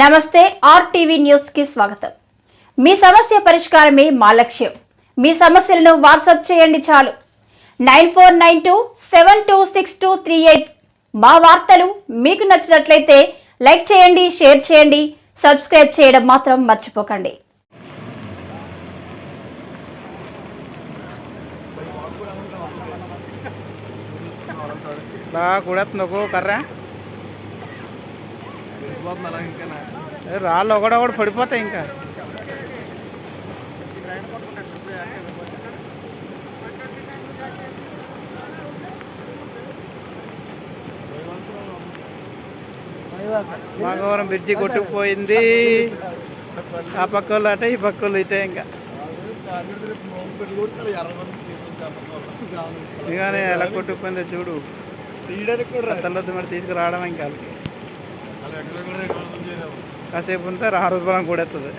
నమస్తే RTV news కి స్వాగతం. మీ సమస్య పరిష్కారమే మా లక్ష్యం. మీ సమస్యలను వాట్సాప్ చేయండి చాలు. 9492726238. మా వార్తలు మీకు నచ్చినట్లయితే లైక్ చేయండి, షేర్ చేయండి, సబ్స్క్రైబ్ చేయడం మాత్రం మర్చిపోకండి. రాళ్ళు ఒకడొకటి పడిపోతాయి. ఇంకా మాగవరం బ్రిడ్జి కొట్టుకుపోయింది. ఆ పక్కలు అటే, ఈ పక్కలు ఇటే. ఇంకా ఇదిగానే ఎలా కొట్టుకుపోయిందో చూడు. తల్లొద్దు మరి తీసుకురావడం ఇంకా కాసేపు ఉంటే 6 రోజులు కూడా ఎత్తుంది.